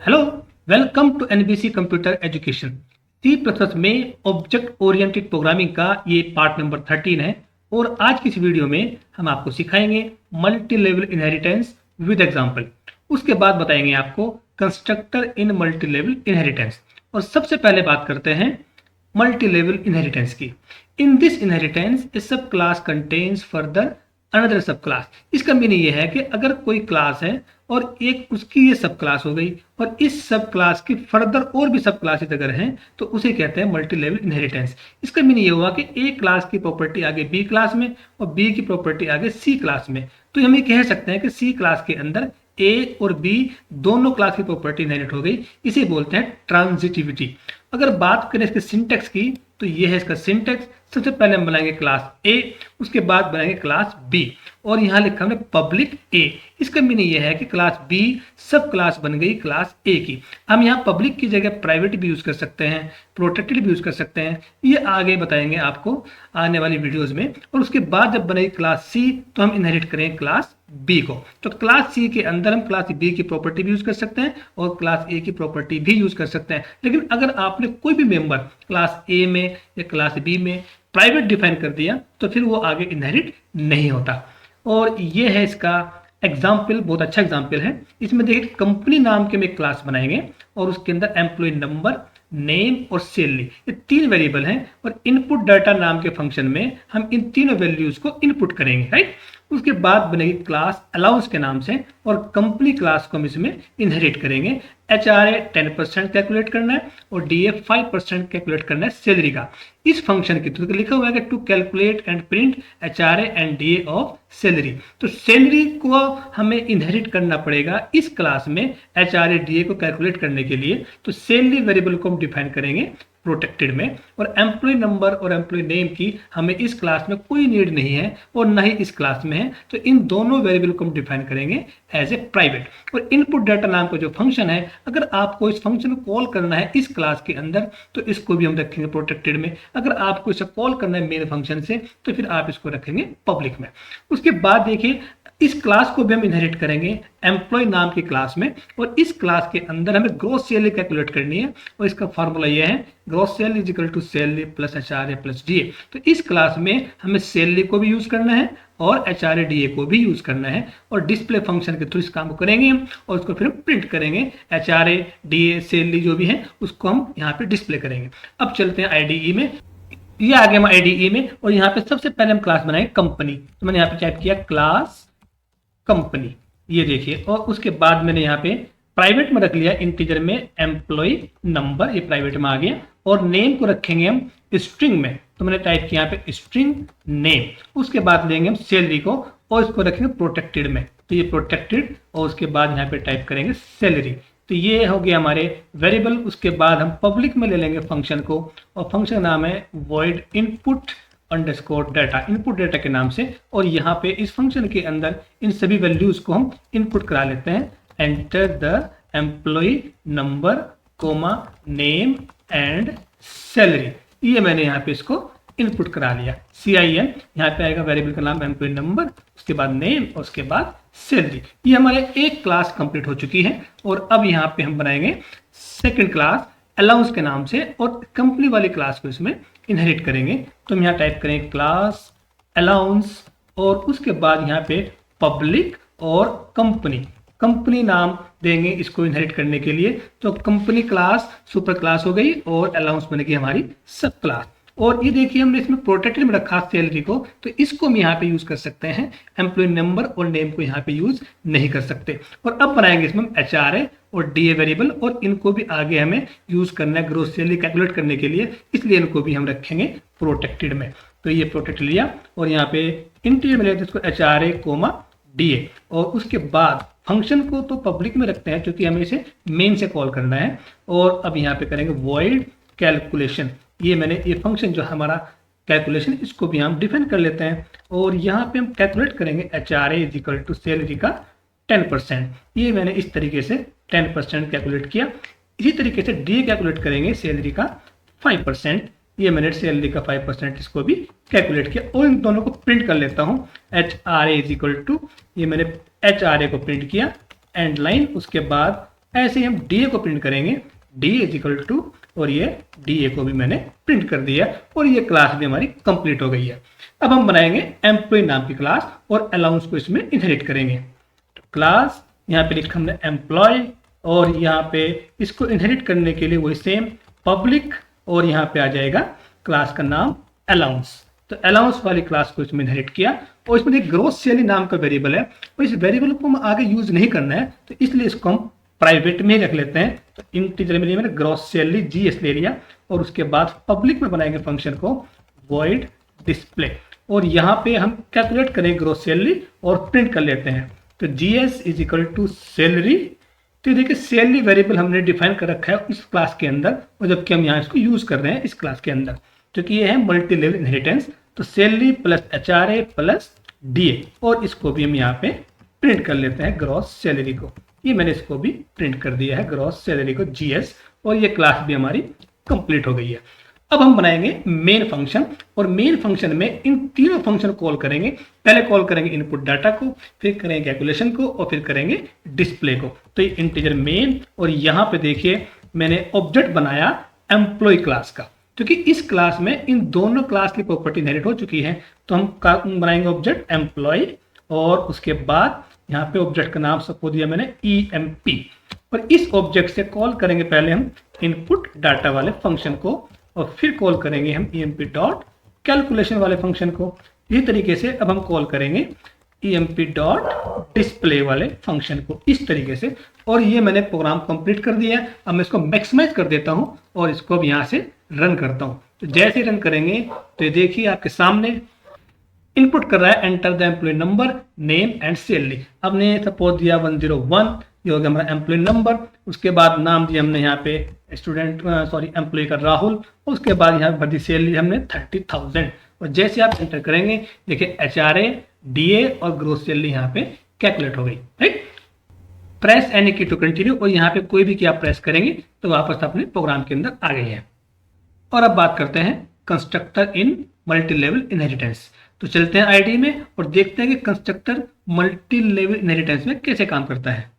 Hello, welcome to NBC computer education. C plus plus में object oriented programming का ये part number 13 है। और आज की इस वीडियो में हम आपको सिखाएंगे multi level inheritance with example. उसके बाद बताएंगे आपको कंस्ट्रक्टर इन मल्टी लेवल इनहेरिटेंस। और सबसे पहले बात करते हैं मल्टी लेवल इनहेरिटेंस की। इन दिस इनहेरिटेंस ए सब क्लास कंटेन्स फर्दर अनदर सब क्लास। इसका मीनिंग ये है कि अगर कोई क्लास है और एक उसकी ये सब क्लास हो गई और इस सब क्लास की फर्दर और भी सब क्लासेस अगर हैं तो उसे कहते हैं मल्टी लेवल इनहेरिटेंस। इसका मीनिंग ये हुआ कि ए क्लास की प्रॉपर्टी आगे बी क्लास में और बी की प्रॉपर्टी आगे सी क्लास में। तो हम ये कह सकते हैं कि सी क्लास के अंदर ए और बी दोनों क्लास की प्रॉपर्टी इनहेरिट हो गई। इसे बोलते हैं ट्रांजिटिविटी। अगर बात करें इसके सिंटेक्स की तो ये है इसका सिंटेक्स। सबसे पहले हम बनाएंगे क्लास ए, उसके बाद बनाएंगे क्लास बी और यहां लिखा हमने पब्लिक ए। इसका मीनिंग यह है कि क्लास बी सब क्लास बन गई क्लास ए की। हम यहाँ पब्लिक की जगह प्राइवेट भी यूज कर सकते हैं, प्रोटेक्टेड भी यूज कर सकते हैं, ये आगे बताएंगे आपको आने वाली वीडियोस में। और उसके बाद जब बनेगी क्लास सी तो हम इनहेरिट करेंगे क्लास बी को। तो क्लास सी के अंदर हम क्लास बी की प्रॉपर्टी भी यूज कर सकते हैं और क्लास ए की प्रॉपर्टी भी यूज कर सकते हैं। लेकिन अगर आपने कोई भी मेंबर क्लास ए में या क्लास बी में प्राइवेट डिफाइन कर दिया तो फिर वो आगे इनहेरिट नहीं होता। और ये है इसका एग्जाम्पल, बहुत अच्छा एग्जाम्पल है। इसमें देखिए कंपनी नाम के हम एक क्लास बनाएंगे और उसके अंदर एम्प्लॉय नंबर, नेम और सैलरी ये तीन वेरिएबल हैं और इनपुट डाटा नाम के फंक्शन में हम इन तीनों वैल्यूज को इनपुट करेंगे, राइट। उसके बाद बनेगी क्लास अलाउंस के नाम से और कंपनी क्लास को हम इसमें इनहेरिट करेंगे। HRA 10% कैलकुलेट करना है और DA 5% कैलकुलेट करना है सैलरी का। इस फंक्शन की तो लिखा हुआ है कि to calculate and print HRA and DA of salary. तो सैलरी को हमें इनहेरिट करना पड़ेगा इस क्लास में HRA DA को कैलकुलेट करने के लिए। तो सैलरी वेरिएबल को हम डिफाइन करेंगे प्रोटेक्टेड में और एम्प्लॉय नंबर और एम्प्लॉय नेम की हमें इस क्लास में कोई नीड नहीं है और ना ही इस क्लास में है। तो इन दोनों वेरिएबल को हम डिफाइन करेंगे एज ए प्राइवेट। और इनपुट डाटा नाम का जो फंक्शन है, अगर आपको इस फंक्शन को कॉल करना है इस क्लास के अंदर तो इसको भी हम रखेंगे प्रोटेक्टेड में। अगर आपको इसे कॉल करना है मेन फंक्शन से तो फिर आप इसको रखेंगे पब्लिक में। उसके बाद देखिए इस क्लास को भी हम इनहेरिट करेंगे एम्प्लॉय नाम की क्लास में और इस क्लास के अंदर हमें ग्रॉस सैलरी कैलकुलेट करनी है और इसका फॉर्मूला यह है gross salary is equal to salary plus HRA plus DA। तो इस क्लास में हमें सैलरी को भी यूज करना है और HRA DA को भी यूज करना है और डिस्प्ले फंक्शन के थ्रू इस काम को करेंगे और उसको फिर प्रिंट करेंगे। HRA DA सैलरी जो भी है उसको हम यहाँ पे डिस्प्ले करेंगे। अब चलते हैं IDE में। ये आ गया हम IDE में और यहाँ पे सबसे पहले हम क्लास बनाएंगे कंपनी। तो मैंने यहाँ पे टाइप किया क्लास कंपनी, ये देखिए। और उसके बाद मैंने यहाँ पे प्राइवेट में रख लिया इंटीजर में एम्प्लॉय नंबर, ये प्राइवेट में आ गया। और नेम को रखेंगे हम स्ट्रिंग में, तो मैंने टाइप किया यहाँ पे स्ट्रिंग नेम। उसके बाद लेंगे हम सैलरी को और इसको रखेंगे प्रोटेक्टेड में, तो ये प्रोटेक्टेड। और उसके बाद यहाँ पे टाइप करेंगे सैलरी। तो ये हो गया हमारे वेरिएबल। उसके बाद हम पब्लिक में ले लेंगे फंक्शन को और फंक्शन नाम है void input underscore data, input data के नाम से। और यहाँ पे इस फंक्शन के अंदर इन सभी वैल्यूज को हम इनपुट करा लेते हैं। Enter the employee number comma name and salary, ये मैंने यहाँ पे इसको इनपुट करा लिया। CIN यहाँ पे आएगा वेरिएबल का नाम एम्प्लॉय नंबर, उसके बाद नेम और उसके बाद सैलरी। ये हमारे एक क्लास कंप्लीट हो चुकी है। और अब यहाँ पे हम बनाएंगे सेकेंड क्लास अलाउंस के नाम से और कंपनी वाली क्लास को इसमें इनहेरिट करेंगे। तो हम यहाँ टाइप करेंगे क्लास अलाउंस और उसके बाद यहाँ पे पब्लिक और कंपनी नाम देंगे इसको इनहेरिट करने के लिए। तो कंपनी क्लास सुपर क्लास हो गई और अलाउंस बनेगी हमारी सब क्लास। और ये देखिए हमने इसमें प्रोटेक्टेड में रखा सैलरी को, तो इसको हम यहाँ पे यूज कर सकते हैं। एम्प्लॉय नंबर और नेम को यहाँ पे यूज नहीं कर सकते। और अब बनाएंगे इसमें HRA और DA वेरिएबल और इनको भी आगे हमें यूज करना है ग्रोस सैलरी कैलकुलेट करने के लिए, इसलिए इनको भी हम रखेंगे प्रोटेक्टेड में। तो ये प्रोटेक्ट लिया और यहाँ पे इंटीजर में लेते इसको HRA कोमा DA। और उसके बाद फंक्शन को तो पब्लिक में रखते हैं क्योंकि हमें इसे मेन से कॉल करना है। और अब यहाँ पे करेंगे void कैलकुलेशन, ये मैंने ये फंक्शन जो हमारा कैलकुलेशन इसको भी हम डिफाइन कर लेते हैं। और यहाँ पे हम कैलकुलेट करेंगे HRA is equal to salary का 10%, ये मैंने इस तरीके से 10% कैलकुलेट किया। इसी तरीके से DA कैलकुलेट करेंगे सैलरी का 5%, ये मैंने सैलरी का 5% इसको भी कैलकुलेट किया। और इन दोनों को प्रिंट कर लेता हूँ। HRA इज इक्वल टू, ये मैंने HRA को प्रिंट किया एंड लाइन, उसके बाद ऐसे ही हम डी ए को प्रिंट करेंगे, डी इज इक्वल टू, और ये डी ए को भी मैंने प्रिंट कर दिया और ये क्लास भी हमारी कंप्लीट हो गई है। अब हम बनाएंगे एम्प्लॉय नाम की क्लास और अलाउंस को इसमें इनहेरिट करेंगे। तो क्लास यहाँ पे लिखा हमने एम्प्लॉय, और यहाँ पे इसको इनहेरिट करने के लिए वही सेम पब्लिक, और यहाँ पे आ जाएगा क्लास का नाम अलाउंस। तो अलाउंस वाली क्लास को इसमें इनहेरिट किया, और इसमें एक ग्रोस सैलरी नाम का वेरिएबल है, और इस वेरिएबल को हम आगे यूज नहीं करना है, तो इसलिए इसको हम प्राइवेट में ही रख लेते हैं। तो इंटीजर में मैंने ग्रॉस सैलरी जीएस ले लिया, और उसके बाद पब्लिक में बनाएंगे फंक्शन को वॉइड डिस्प्ले, और यहाँ पे हम कैलकुलेट करेंगे ग्रॉस सैलरी और प्रिंट कर लेते हैं। तो GS is equal to salary. तो देखिए सैलरी वेरिएबल हमने डिफाइन कर रखा है इस क्लास के अंदर, और जबकि हम यहाँ इसको यूज कर रहे हैं इस क्लास के अंदर, क्योंकि ये है मल्टी लेवल इनहेरिटेंस। तो salary plus HRA plus DA, और इसको भी हम यहाँ पे प्रिंट कर लेते हैं ग्रॉस सैलरी को। ये मैंने इसको भी प्रिंट कर दिया है ग्रॉस सैलरी को जीएस, और ये क्लास भी हमारी कंप्लीट हो गई है। अब हम बनाएंगे मेन फंक्शन, और मेन फंक्शन में इन तीनों फंक्शन कॉल करेंगे। पहले कॉल करेंगे इनपुट डाटा को, फिर करेंगे कैलकुलेशन को, और फिर करेंगे डिस्प्ले को। तो ये इंटीजर मेन, और यहाँ पे देखिए मैंने ऑब्जेक्ट बनाया एम्प्लॉय क्लास का, क्योंकि इस क्लास में इन दोनों क्लास की प्रॉपर्टी इनहेरिट हो चुकी है। तो हम बनाएंगे ऑब्जेक्ट एम्प्लॉय, और उसके बाद यहाँ पे ऑब्जेक्ट का नाम सबको दिया मैंने EMP, और इस ऑब्जेक्ट से कॉल करेंगे पहले हम इनपुट डाटा वाले फंक्शन को, और फिर कॉल करेंगे हम EMP डॉट कैलकुलेशन वाले फंक्शन को। इसी तरीके से अब हम कॉल करेंगे EMP डॉट डिस्प्ले वाले फंक्शन को, इस तरीके से। और ये मैंने प्रोग्राम कंप्लीट कर दिया है। अब मैं इसको मैक्सिमाइज कर देता हूँ और इसको अब यहाँ से रन करता हूँ। तो जैसे रन करेंगे तो ये देखिए आपके सामने इनपुट कर रहा है enter the employee number name and salary. अब ने सपोज दिया 101, ये हो गया हमारा एम्प्लॉय नंबर। उसके बाद नाम दिया हमने यहाँ पे एम्प्लॉय का राहुल, और उसके बाद यहाँ भर दी सैलरी हमने 30,000। और जैसे आप एंटर करेंगे देखिए HRA DA और ग्रोस सैलरी यहाँ पे कैलकुलेट हो गई, राइट। प्रेस एनी की टू कंटिन्यू, और यहाँ पे कोई भी की आप प्रेस करेंगे तो वापस अपने प्रोग्राम के अंदर आ गई है। और अब बात करते हैं कंस्ट्रक्टर इन मल्टी लेवल इनहेरिटेंस। तो चलते हैं आईडी में और देखते हैं कि कंस्ट्रक्टर मल्टी लेवल इनहेरिटेंस में कैसे काम करता है।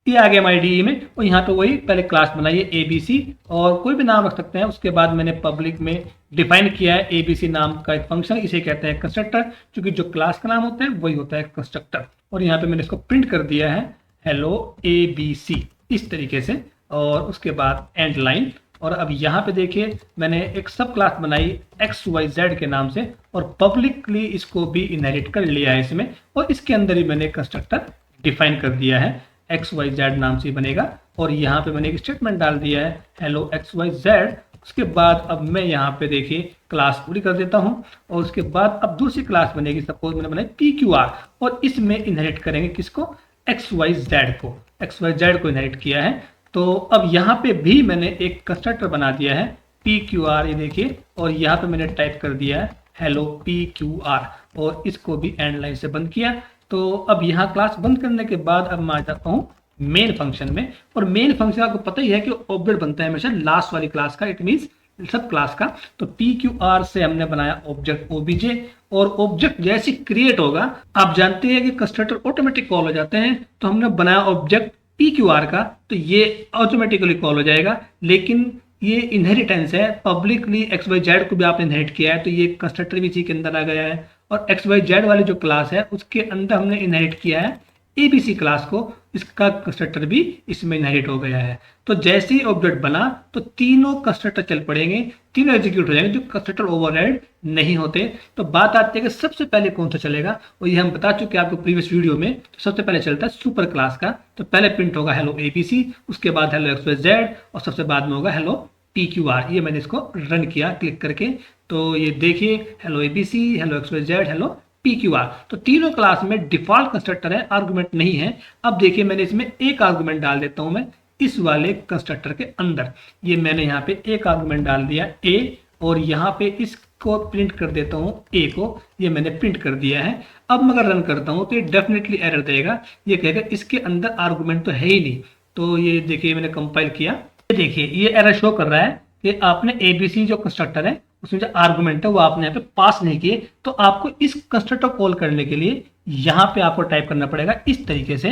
ये आ गया हमारी IDE में, और यहाँ पे वही पहले क्लास बनाइए ABC, और कोई भी नाम रख सकते हैं। उसके बाद मैंने पब्लिक में डिफाइन किया है ABC नाम का एक फंक्शन, इसे कहते हैं कंस्ट्रक्टर, क्योंकि जो क्लास का नाम होता है वही होता है कंस्ट्रक्टर। और यहाँ पे मैंने इसको प्रिंट कर दिया है हेलो ABC इस तरीके से, और उसके बाद एंड लाइन। और अब यहाँ पे देखिए मैंने एक सब क्लास बनाई XYZ के नाम से, और पब्लिकली इसको भी इनहेरिट कर लिया है इसमें, और इसके अंदर ही मैंने कंस्ट्रक्टर डिफाइन कर दिया है XYZ नाम से बनेगा। और यहाँ पे मैंने एक स्टेटमेंट डाल दिया है हेलो XYZ। उसके बाद अब मैं यहाँ पे देखिए क्लास पूरी कर देता हूँ, और उसके बाद अब दूसरी क्लास बनेगी, सपोज मैंने बनाई PQR, और इसमें इनहेरिट करेंगे किसको, XYZ को इनहेरिट किया है। तो अब यहाँ पे भी मैंने एक कंस्ट्रक्टर बना दिया है PQR, ये देखिए, और यहाँ पे मैंने टाइप कर दिया है हेलो PQR, और इसको भी एंड लाइन से बंद किया। तो अब यहाँ क्लास बंद करने के बाद अब मैं आ जाता हूँ मेन फंक्शन में, और मेन फंक्शन आपको पता ही है कि ऑब्जेक्ट बनता है हमेशा लास्ट वाली क्लास का, इट मीन्स सब क्लास का। तो PQR से हमने बनाया ऑब्जेक्ट OBJ, और ऑब्जेक्ट जैसे क्रिएट होगा आप जानते हैं कि कंस्ट्रक्टर ऑटोमेटिक कॉल हो जाते हैं। तो हमने बनाया ऑब्जेक्ट PQR का, तो ये ऑटोमेटिकली कॉल हो जाएगा। लेकिन ये इनहेरिटेंस है, पब्लिकली XYZ को भी आपने इनहेरिट किया है, तो ये कंस्ट्रक्टर भी इसी के अंदर आ गया है। और XYZ वाली जो क्लास है उसके अंदर हमने इनहेरिट किया है ABC क्लास को, इसका कंस्ट्रक्टर भी इसमें इनहेरिट हो गया है। तो जैसे ही ऑब्जेक्ट बना तो तीनों कंस्ट्रक्टर चल पड़ेंगे, तीनों एग्जीक्यूट हो जाएंगे जो कंस्ट्रक्टर ओवरराइड नहीं होते। तो बात आती है कि सबसे पहले कौन सा चलेगा, और ये हम बता चुके हैं आपको प्रीवियस वीडियो में। तो सबसे पहले चलता है सुपर क्लास का, तो पहले प्रिंट होगा हेलो ABC, उसके बाद हेलो XYZ, और सबसे बाद में होगा हेलो PQR। ये मैंने इसको रन किया क्लिक करके, तो ये देखिए hello ABC, hello XYZ, hello PQR। तो तीनों क्लास में डिफॉल्ट कंस्ट्रक्टर है, आर्गुमेंट नहीं है। अब देखिए मैंने इसमें एक आर्गुमेंट डाल देता हूं मैं इस वाले कंस्ट्रक्टर के अंदर। ये मैंने यहाँ पे एक आर्गुमेंट डाल दिया A, और यहाँ पे इसको प्रिंट कर देता हूँ A को, ये मैंने प्रिंट कर दिया है। अब मैं अगर रन करता हूँ तो ये डेफिनेटली एरर देगा, ये कहेगा इसके अंदर आर्गुमेंट तो है ही नहीं। तो ये देखिए मैंने कंपाइल किया, ये देखिए ये एरर शो कर रहा है कि आपने ABC जो कंस्ट्रक्टर है उसमें जो आर्गुमेंट है वो आपने यहाँ पे पास नहीं किए। तो आपको इस कंस्ट्रक्टर कॉल करने के लिए यहाँ पे आपको टाइप करना पड़ेगा इस तरीके से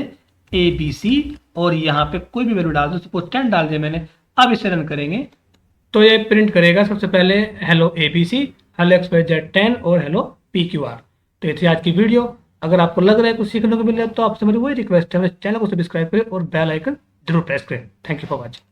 ABC और यहाँ पे कोई भी वैल्यू डाल दो, सपोज 10 डाल दिया मैंने। अब इसे रन करेंगे तो ये प्रिंट करेगा सबसे पहले हेलो ABC, हेलो XYZ10 और हेलो PQR। तो ये थी आज की वीडियो। अगर आपको लग रहा है कुछ सीखने को मिल रहा है तो आपसे मेरी वही रिक्वेस्ट है, मेरे चैनल को सब्सक्राइब करें और बेल आइकन जरूर प्रेस करें। Thank you for watching.